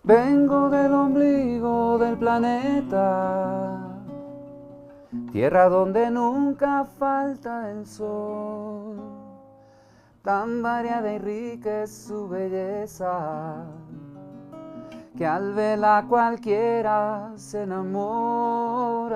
Vengo del ombligo del planeta, tierra donde nunca falta el sol. Tan variada y rica es su belleza, que al verla cualquiera se enamora.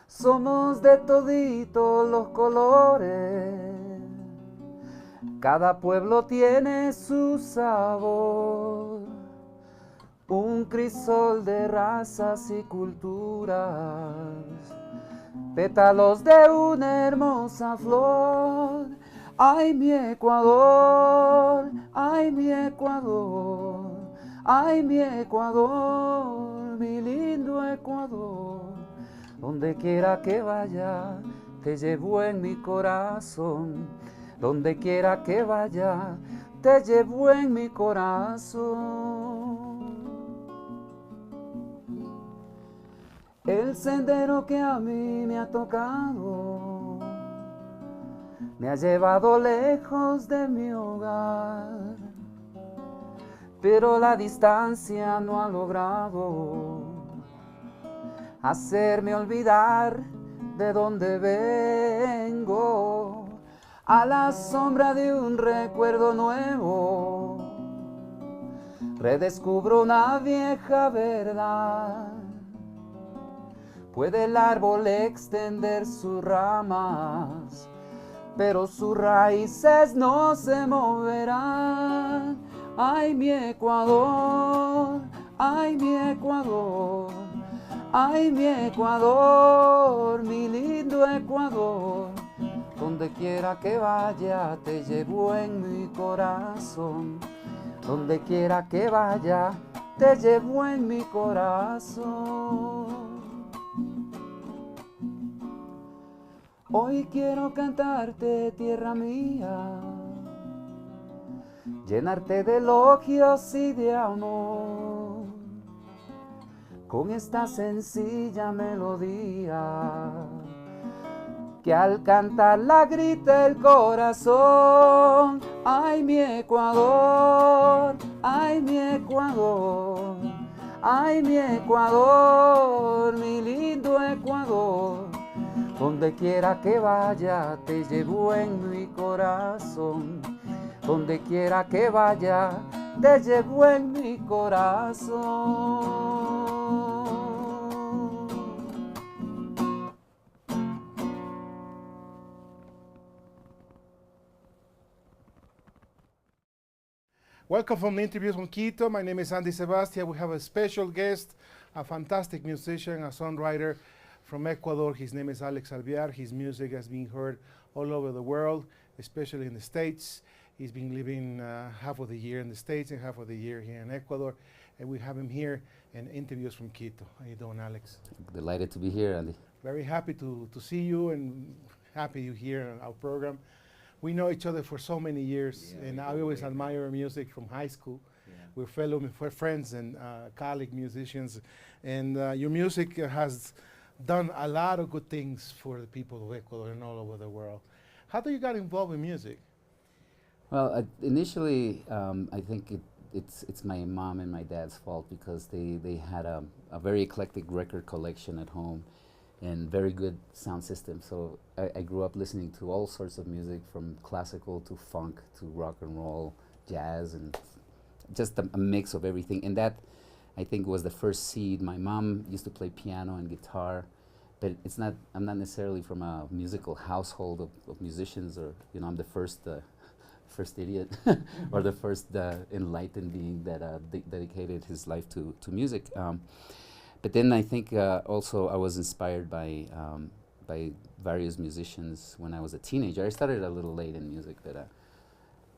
Somos de toditos los colores, cada pueblo tiene su sabor, un crisol de razas y culturas, pétalos de una hermosa flor. Ay, mi Ecuador, ay, mi Ecuador, ay, mi Ecuador, mi lindo Ecuador. Donde quiera que vaya, te llevo en mi corazón. Donde quiera que vaya, te llevo en mi corazón. El sendero que a mí me ha tocado me ha llevado lejos de mi hogar, pero la distancia no ha logrado hacerme olvidar de dónde vengo. A la sombra de un recuerdo nuevo redescubro una vieja verdad. Puede el árbol extender sus ramas, pero sus raíces no se moverán. Ay, mi Ecuador, ay, mi Ecuador, ay, mi Ecuador, mi lindo Ecuador. Donde quiera que vaya, te llevo en mi corazón. Donde quiera que vaya, te llevo en mi corazón. Hoy quiero cantarte, tierra mía, llenarte de elogios y de amor, con esta sencilla melodía que al cantarla grita el corazón. Ay, mi Ecuador, ay, mi Ecuador, ay, mi Ecuador, mi lindo Ecuador. Donde quiera que vaya, te llevo en mi corazón. Donde quiera que vaya, te llevo en mi corazón. Welcome from the interviews from Quito. My name is Andy Sebastian. We have a special guest, a fantastic musician, a songwriter from Ecuador. His name is Alex Alvear. His music has been heard all over the world, especially in the States. He's been living half of the year in the States and half of the year here in Ecuador. And we have him here in interviews from Quito. How you doing, Alex? Delighted to be here, Andy. Very happy to see you and happy you're here on our program. We know each other for so many years, and I always admire your music from high school. We're fellow friends and colleague musicians, and your music has done a lot of good things for the people of Ecuador and all over the world. How do you get involved in music? Well, initially, I think it's my mom and my dad's fault because they had a very eclectic record collection at home and very good sound system. So I grew up listening to all sorts of music, from classical to funk to rock and roll, jazz, and just a mix of everything. And that, I think, was the first seed. My mom used to play piano and guitar, but I'm not necessarily from a musical household of musicians, or I'm the first idiot or the first enlightened being that dedicated his life to music. But then I think also I was inspired by various musicians when I was a teenager. I started a little late in music, but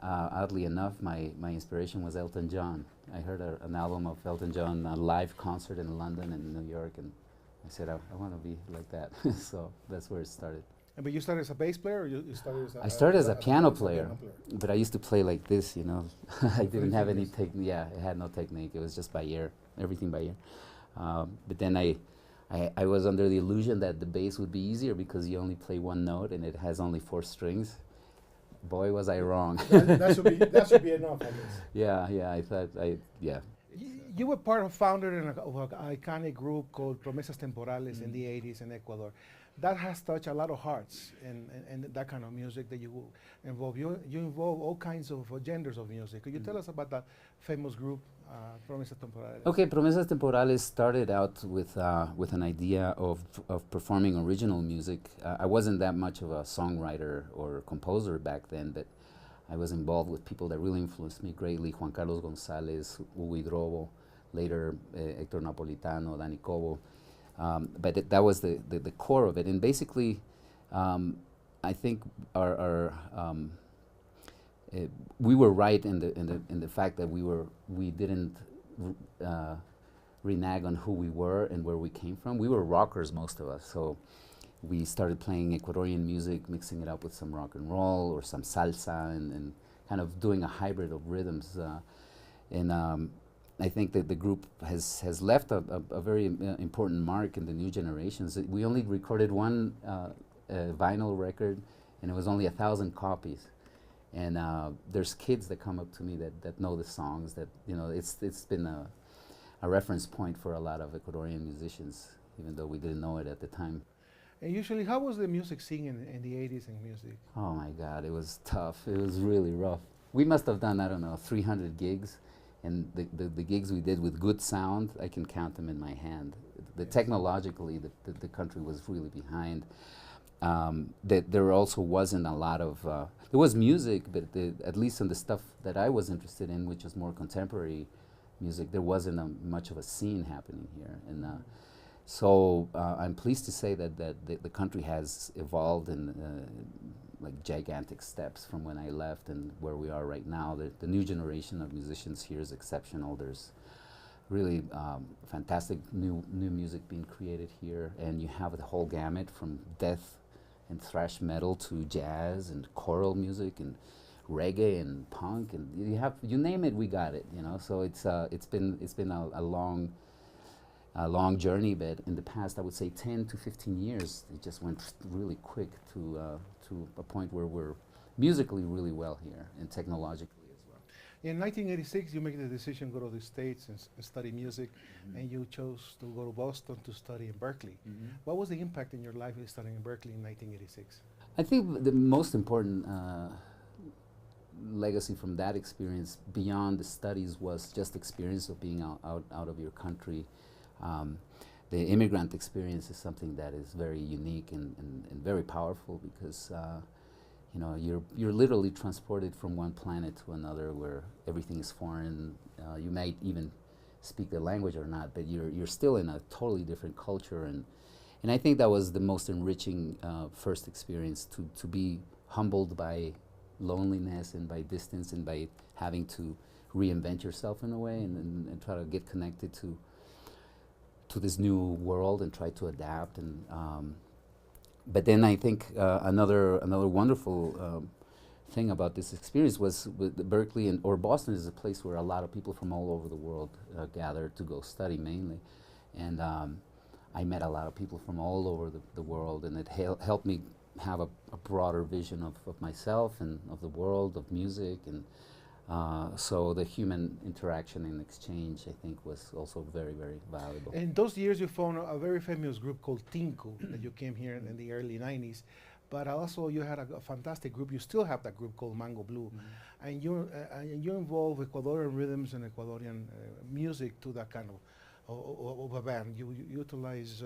oddly enough, my inspiration was Elton John. I heard an album of Elton John, a live concert in London and New York, and I said, I want to be like that. So that's where it started. But you started as a bass player, or you started as a... I started as a piano player, but I used to play like this, I didn't have any technique. Yeah, I had no technique. It was just by ear, everything by ear. But then I was under the illusion that the bass would be easier because you only play one note and it has only 4 strings. Boy, was I wrong. that should be enough, I guess. Yeah, I thought, You were part of founder of an iconic group called Promesas Temporales in the 80s in Ecuador. That has touched a lot of hearts and that kind of music that you involve. You involve all kinds of genders of music. Could you tell us about that famous group, Promesas Temporales? Okay, Promesas Temporales started out with an idea of performing original music. I wasn't that much of a songwriter or composer back then, but I was involved with people that really influenced me greatly: Juan Carlos González, Hugo Hidrobo, later Hector Napolitano, Danny Cobo. But that was the core of it. And basically, I think we were right in the fact that we didn't renege on who we were and where we came from. We were rockers, most of us. So we started playing Ecuadorian music, mixing it up with some rock and roll or some salsa, and kind of doing a hybrid of rhythms. I think that the group has left a very important mark in the new generations. We only recorded one vinyl record, and it was only 1,000 copies. And there's kids that come up to me that know the songs. That it's been a reference point for a lot of Ecuadorian musicians, even though we didn't know it at the time. And usually, how was the music scene in the 80s in music? Oh my God, it was tough. It was really rough. We must have done, I don't know, 300 gigs. And the gigs we did with good sound, I can count them in my hand. Technologically, the country was really behind. There also wasn't a lot of, there was music, but at least in the stuff that I was interested in, which is more contemporary music, there wasn't much of a scene happening here. And so I'm pleased to say that the country has evolved in like gigantic steps from when I left and where we are right now. The new generation of musicians here is exceptional. There's really fantastic new music being created here, and you have the whole gamut from death and thrash metal to jazz and choral music and reggae and punk, and you name it, we got it. So it's been a long journey, but in the past, I would say 10 to 15 years, it just went really quick to a point where we're musically really well here and technologically as well. In 1986, you make the decision to go to the States and study music, and you chose to go to Boston to study in Berkeley. What was the impact in your life of studying in Berkeley in 1986? I think the most important legacy from that experience, beyond the studies, was just experience of being out of your country. The immigrant experience is something that is very unique and very powerful, because you're literally transported from one planet to another where everything is foreign. You might even speak the language or not, but you're still in a totally different culture, and I think that was the most enriching first experience, to be humbled by loneliness and by distance and by having to reinvent yourself in a way and try to get connected to this new world and try to adapt. And but then I think another wonderful thing about this experience was with Berkeley or Boston is a place where a lot of people from all over the world gather to go study mainly, and I met a lot of people from all over the world, and it helped me have a broader vision of myself and of the world, of music, and so the human interaction and exchange, I think, was also very, very valuable. In those years, you formed a very famous group called Tinku that you came here in the early 90s. But also you had a fantastic group. You still have that group called Mango Blue. And you involve Ecuadorian rhythms and Ecuadorian music to that kind of a band. You utilize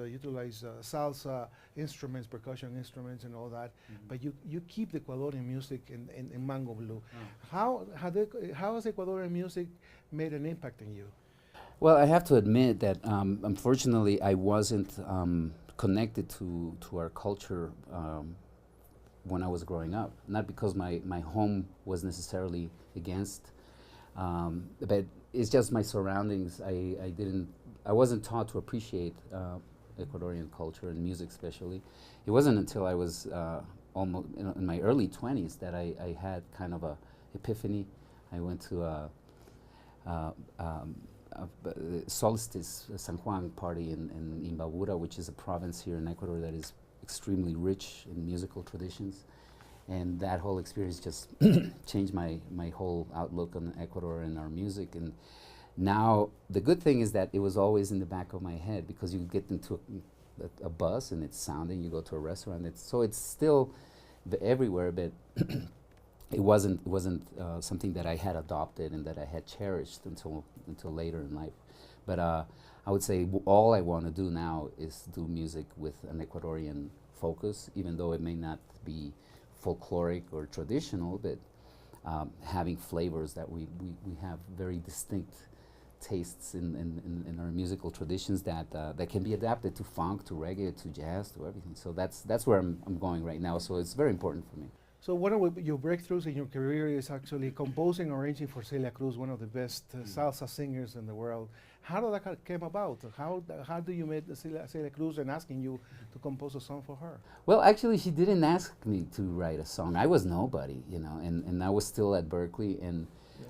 salsa instruments, percussion instruments, and all that. But you keep the Ecuadorian music in Mango Blue. How has Ecuadorian music made an impact on you? Well, I have to admit that unfortunately I wasn't connected to our culture when I was growing up. Not because my home was necessarily against, but it's just my surroundings. I wasn't taught to appreciate Ecuadorian culture and music especially. It wasn't until I was almost in my early 20s that I had kind of a epiphany. I went to a solstice San Juan party in Imbabura, which is a province here in Ecuador that is extremely rich in musical traditions, and that whole experience just changed my whole outlook on Ecuador and our music. And Now, the good thing is that it was always in the back of my head, because you get into a bus and it's sounding, you go to a restaurant, so it's still everywhere, but it wasn't something that I had adopted and that I had cherished until later in life. But I would say all I want to do now is do music with an Ecuadorian focus, even though it may not be folkloric or traditional, but having flavors that we have very distinct tastes in our musical traditions that can be adapted to funk, to reggae, to jazz, to everything. So that's where I'm going right now. So it's very important for me. So one of your breakthroughs in your career is actually composing and arranging for Celia Cruz, one of the best salsa singers in the world. How did that came about? How do you meet Celia Cruz and asking you to compose a song for her? Well, actually, she didn't ask me to write a song. I was nobody, and I was still at Berkeley, and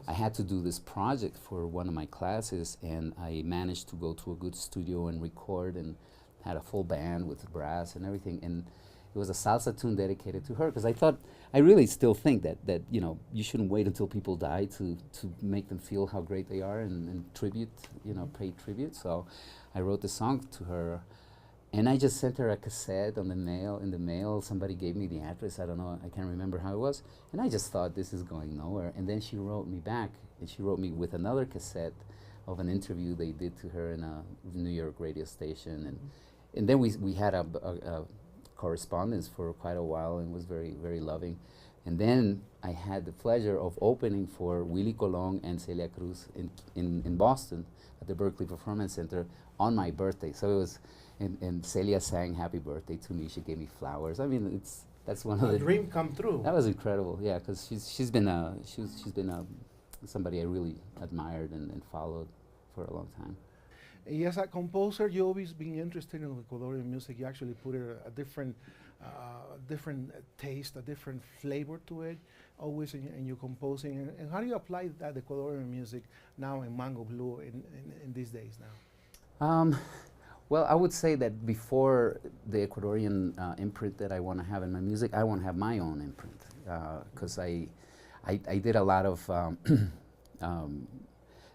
I had to do this project for one of my classes, and I managed to go to a good studio and record, and had a full band with brass and everything, and it was a salsa tune dedicated to her, because I really still think that you shouldn't wait until people die to make them feel how great they are and tribute, pay tribute. So I wrote the song to her, and I just sent her a cassette in the mail. Somebody gave me the address, I don't know, I can't remember how it was, and I just thought, this is going nowhere. And then she wrote me back, and she wrote me with another cassette of an interview they did to her in a New York radio station, and then we had a correspondence for quite a while, and was very, very loving. And then I had the pleasure of opening for Willie Colon and Celia Cruz in Boston at the Berkeley Performance Center on my birthday. So it was, and Celia sang happy birthday to me. She gave me flowers. I mean, that's one of the dream come true. That was incredible, yeah, because she's been somebody I really admired and followed for a long time. As a composer, you always been interested in Ecuadorian music. You actually put a different taste, a different flavor to it, always in your composing. And how do you apply that Ecuadorian music now in Mango Blue in these days now? Well, I would say that before the Ecuadorian imprint that I want to have in my music, I want to have my own imprint, because I did a lot of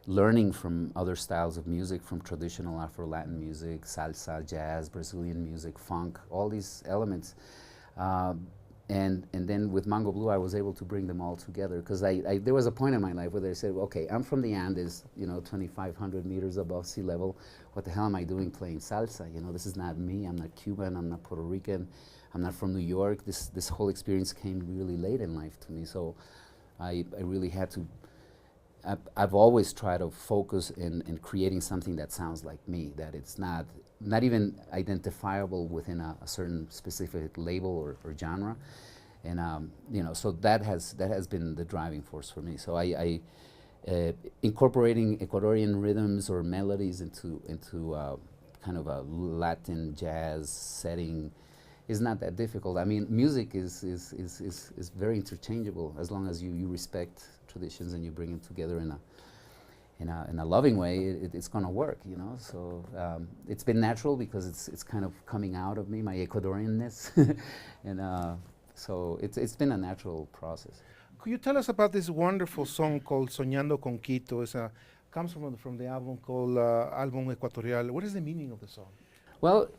learning from other styles of music, from traditional Afro-Latin music, salsa, jazz, Brazilian music, funk, all these elements. And then with Mango Blue, I was able to bring them all together, because there was a point in my life where they said, okay, I'm from the Andes, 2,500 meters above sea level. What the hell am I doing playing salsa? This is not me. I'm not Cuban. I'm not Puerto Rican. I'm not from New York. This whole experience came really late in life to me. So I really had to. I've always tried to focus in creating something that sounds like me, that it's not even identifiable within a certain specific label or genre, and so that has been the driving force for me. So I incorporating Ecuadorian rhythms or melodies into kind of a Latin jazz setting is not that difficult. I mean, music is very interchangeable as long as you respect traditions and you bring them together in a loving way. It's going to work, So it's been natural because it's kind of coming out of me, my Ecuadorianness, and so it's been a natural process. Could you tell us about this wonderful song called "Soñando con Quito"? Comes from the album called Álbum Ecuatorial. What is the meaning of the song? Well,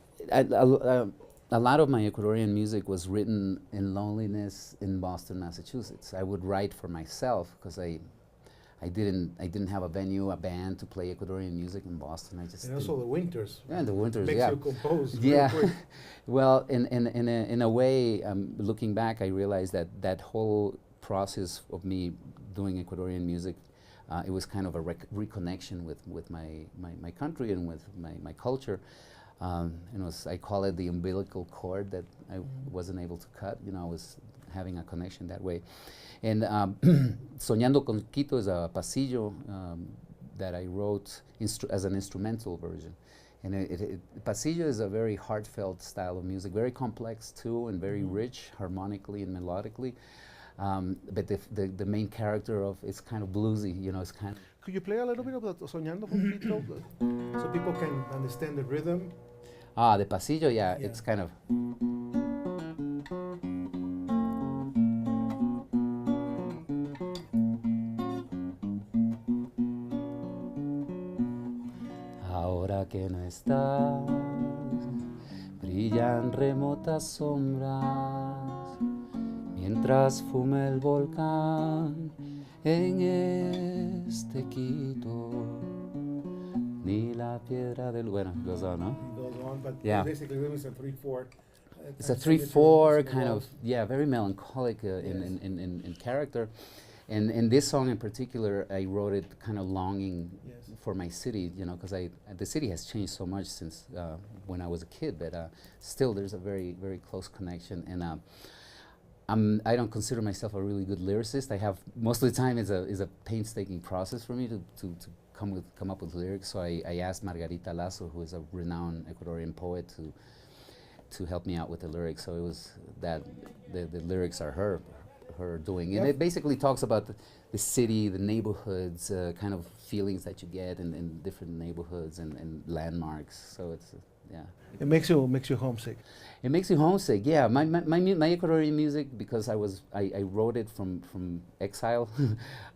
a lot of my Ecuadorian music was written in loneliness in Boston, Massachusetts. I would write for myself because I didn't have a venue, a band to play Ecuadorian music in Boston. And also the winters. Yeah, the winters. Makes yeah. you compose. Yeah. Well, in a way, looking back, I realized that whole process of me doing Ecuadorian music, it was kind of a reconnection with my country and with my culture. I call it the umbilical cord that I wasn't able to cut. I was having a connection that way. And Soñando con Quito is a pasillo that I wrote as an instrumental version. And pasillo is a very heartfelt style of music, very complex too, and very rich harmonically and melodically. But the main character of it's kind of bluesy, it's kind of. Could you play a little bit of the Soñando con Quito so people can understand the rhythm? The pasillo, yeah, it's kind of. que no estás, brillan remotas sombras, mientras fuma el volcán en este Quito. Ni la piedra del... Bueno, it goes on, no? It goes on, but Yeah. basically it was a 3/4. It's a 3/4 kind of, yeah, very melancholic in character. And this song in particular, I wrote it kind of longing for my city, you know, because the city has changed so much since when I was a kid, but still there's a very, very close connection. And I don't consider myself a really good lyricist. I have, most of the time is a painstaking process for me to come up with lyrics. So I asked Margarita Lazo, who is a renowned Ecuadorian poet, to help me out with the lyrics. So it was that the lyrics are her doing. And it basically talks about the city, the neighborhoods, kind of feelings that you get in different neighborhoods and landmarks. So it's, yeah. It makes you homesick. It makes you homesick, yeah. My Ecuadorian music, because I wrote it from exile.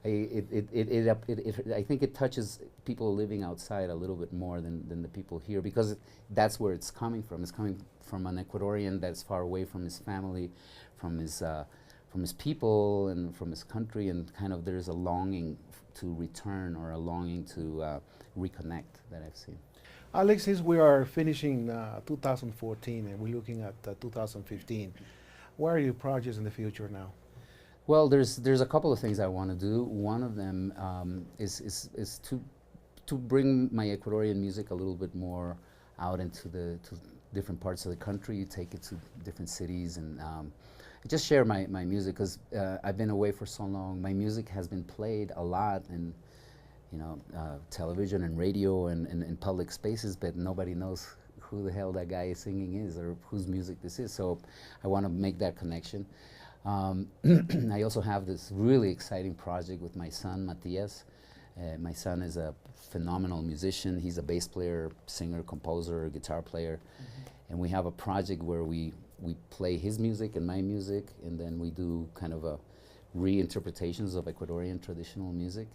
I think it touches people living outside a little bit more than the people here, because that's where it's coming from. It's coming from an Ecuadorian that's far away from his family, from his people, and from his country, and kind of there's a longing to return, or a longing to reconnect that I've seen. Alex, since we are finishing 2014 and we're looking at 2015, what are your projects in the future now? Well, there's a couple of things I want to do. One of them is to bring my Ecuadorian music a little bit more out into to different parts of the country, take it to different cities, and just share my music, because I've been away for so long. My music has been played a lot in, you know, television and radio and public spaces, but nobody knows who the hell that guy is singing is, or whose music this is. So I want to make that connection. I also have this really exciting project with my son, Matias. My son is a phenomenal musician. He's a bass player, singer, composer, guitar player. And we have a project where we play his music and my music, and then we do kind of a reinterpretations of Ecuadorian traditional music.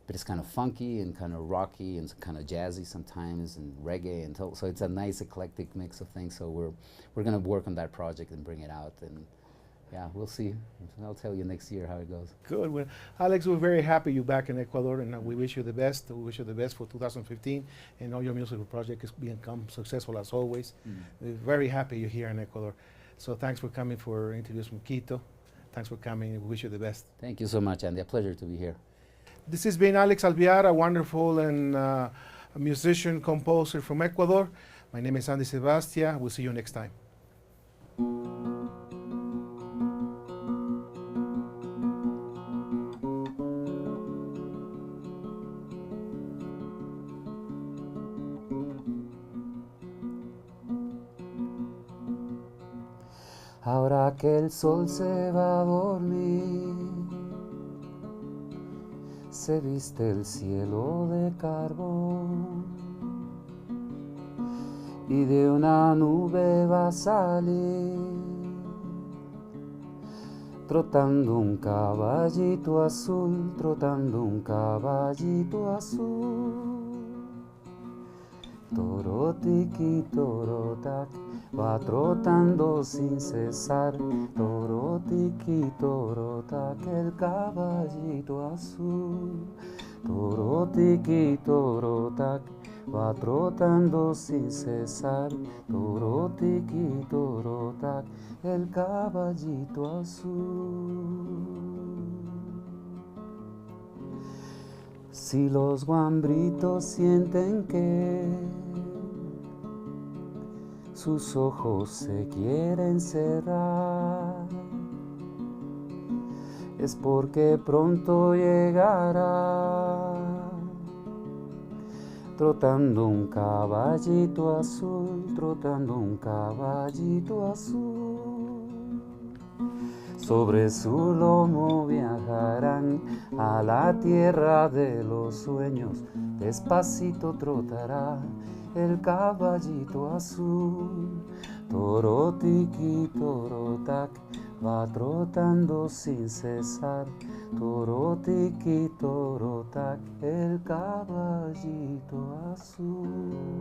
But it's kind of funky and kind of rocky and kind of jazzy sometimes, and reggae, and so it's a nice eclectic mix of things. So we're going to work on that project and bring it out, and yeah, we'll see. I'll tell you next year how it goes. Good. Well, Alex, we're very happy you're back in Ecuador, and we wish you the best. We wish you the best for 2015, and all your musical project is become successful as always. We're very happy you're here in Ecuador. So thanks for coming for interviews from Quito. Thanks for coming. We wish you the best. Thank you so much, Andy. A pleasure to be here. This has been Alex Alvear, a wonderful and a musician, composer from Ecuador. My name is Andy Sebastia. We'll see you next time. Ahora que el sol se va a dormir, se viste el cielo de carbón, y de una nube va a salir, trotando un caballito azul, trotando un caballito azul. Torotiqui, torotac, va trotando sin cesar, torotiqui, torotac, el caballito azul. Torotiqui, torotac, va trotando sin cesar, torotiqui, torotac, el caballito azul. Si los guambritos sienten que sus ojos se quieren cerrar, es porque pronto llegará, trotando un caballito azul, trotando un caballito azul. Sobre su lomo viajarán a la tierra de los sueños, despacito trotará el caballito azul. Torotiqui, torotac, va trotando sin cesar, torotiqui, torotac, el caballito azul.